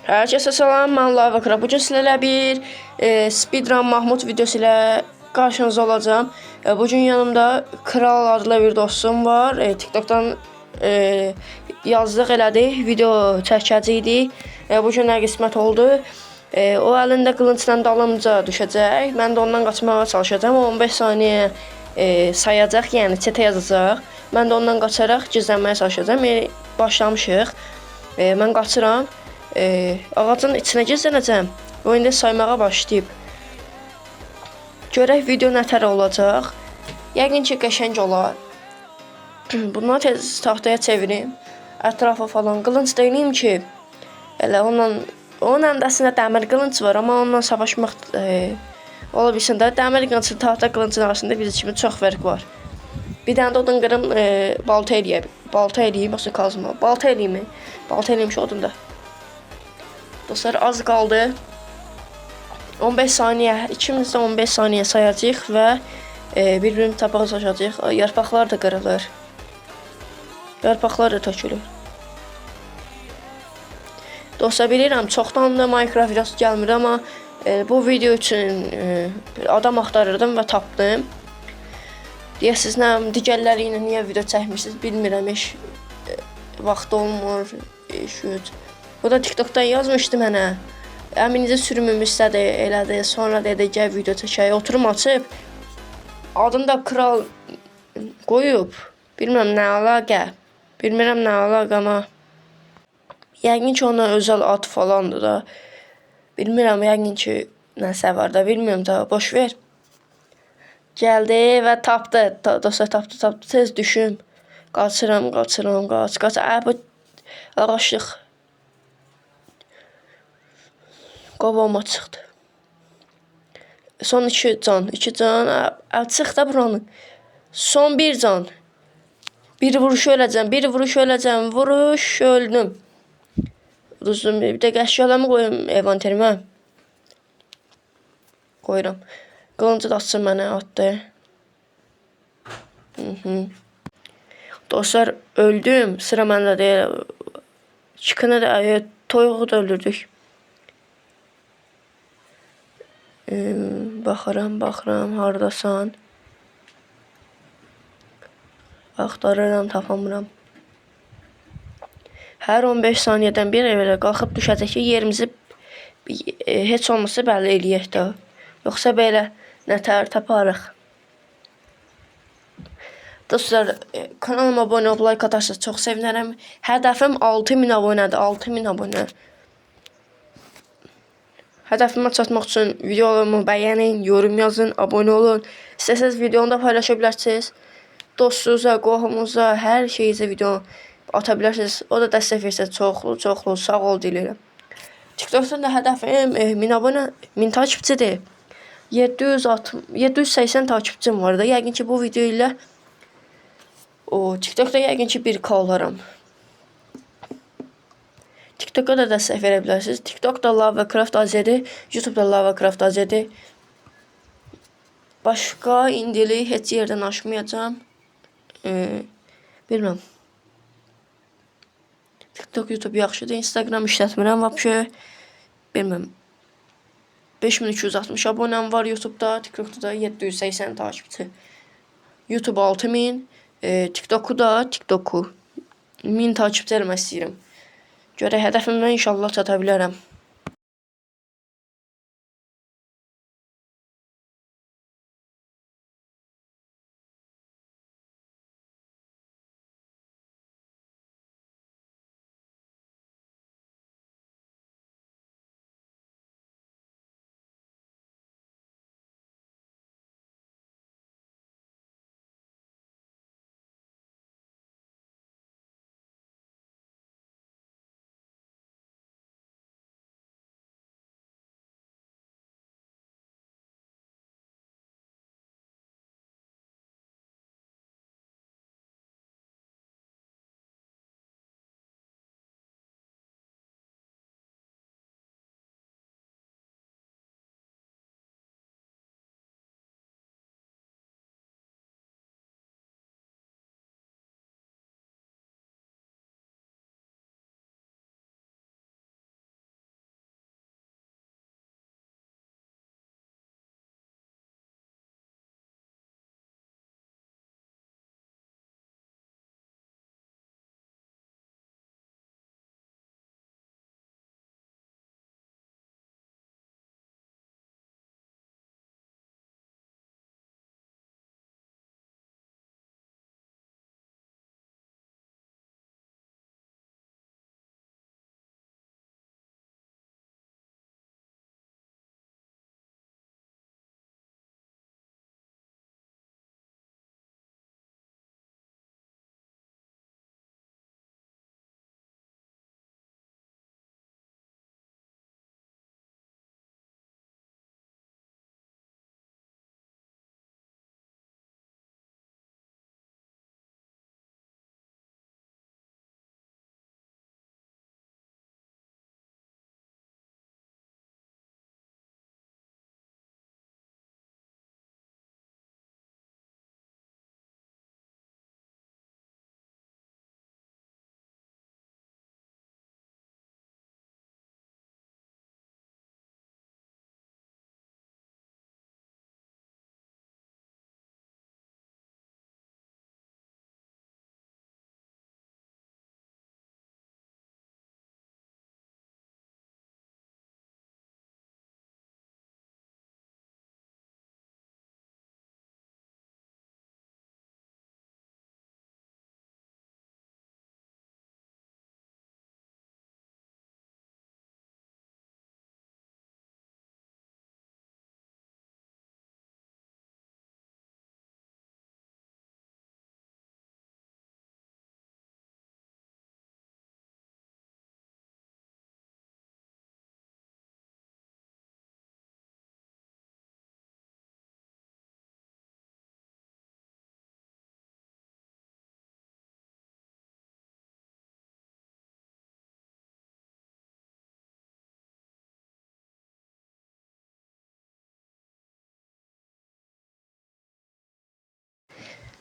Herkese salam, mən Lava Kral. Bugün sizlərlə bir Speedrun Mahmud videosu ilə qarşınızda olacağım. Bugün yanımda Kral adlı bir dostum var. TikTok'dan yazdıq elədik, video çəkəcəydik. Bugün nə qismət oldu. O əlində qılıncla dalımca düşəcək. Mən də ondan qaçmağa çalışacağam. 15 saniyə sayacaq, yəni çətə yazacaq. Mən də ondan qaçaraq gizlənməyə çalışacağam. Başlamışıq. Mən qaçıram. Ağacın içinə gizlənəcəm. O indi saymağa başlayıb. Görək video nətər olacaq. Yəqin ki qəşəng olar. Bundan tez taxtaya çevirim. Ətrafa falan qılınc deyim ki, elə onun əndəsində dəmir qılınc var, amma onunla savaşmaq ola bilsin də. Dəmir qılıncı tahta qılıncın arasında bizim kimi çox fərq var. Bir dənə də odun qırım, balta eləyəm. Balta eləyim, yoxsa kazma. Balta eləyim. Balta eləyim şu odunda. Dostlar, az qaldı. 15 saniyə, ikimiz də 15 saniyə sayacağıq və bir-birini tapağa çalışacağıq. Yarpaqlar da qırılır. Yarpaqlar da tökülür. Dostlar, bilirəm, çoxdan da Minecraft videosu gəlmir, amma bu video üçün adam axtarırdım və tapdım. Deyəsiz, digərləri ilə niyə video çəkmişsiniz bilmirəm, heç vaxt olmur, Bu da TikTok'dan yazmışdı mənə. Əminizə sürümüm istədi, elədi. Sonra dedi, gəl video çəkək. Oturum açıb. Adını da Kral qoyub. Bilmirəm nə əlaqə. Bilmirəm nə əlaqə, amma yəqin ki ona özəl ad falandır da. Bilmirəm, yəqin ki nəsə var da. Bilmirəm da, boş ver. Gəldi və tapdı. Dostlar, tapdı. Tez düşüm. Qaçıram, qaç. Bu ağaçlıq. Qovama çıxdı. Son 2 can. Çıx da buranın. Son 1 can. Bir vuruş öləcəm. Vuruş, öldüm. Düzdür, bir də əşyalarımı qoyum envanterimə. Qoyuram. Qılıncı da açsın mənə, atdı. Dostlar, öldüm. Sıra məndə deyil. Çıkını da, toyuğu da öldürdük. Baxıram, hardasan? Axtarıram, tapamıram. Hər 15 saniyədən bir elə qalxıb düşəcək ki, yerimizi heç olmasa bəlli eləyək də. Yoxsa belə nətər taparıq. Dostlar, kanalıma abunə olub, like atarsanız çox sevinərəm. Hədəfim 6000 abunədir, 6000 abunə. Hədəfimə çatmaq üçün videolarımı bəyənin, yorum yazın, abunə olun. İstəsəniz videonu da paylaşa bilərsiniz. Dostunuza, qohumunuza, hər şeyizə video ata bilərsiniz. O da dəstək versə çoxlu sağ ol diləyirəm. TikTok'dan da hədəfim 1000 abunə, 1000 takipçidir. 780 takipçim var da. Yəqin ki bu video ilə TikTok'da yəqin ki 1K olaram. TikTok'a da dəstək verə bilərsiniz. TikTok'da Lava Craft AZ-dir, YouTube'da Lava Craft AZ-dir. Başqa indilik heç yerdən aşmayacağam. Bilməm. TikTok, YouTube yaxşıdır. Instagram işlətmirəm vəbşə. Bilməm. 5260 abunəm var YouTube'da. TikTok'da da 780 takipçi. YouTube 6000. TikTok'u 1000 takipçi eləmək istəyirəm. Görək hədəfimdən inşallah çata bilərəm.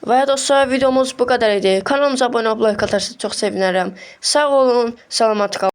Və dostlar, videomuz bu qədər idi. Kanalımıza abunə olub like atarsanız çox sevinərəm. Sağ olun, salamat qalın.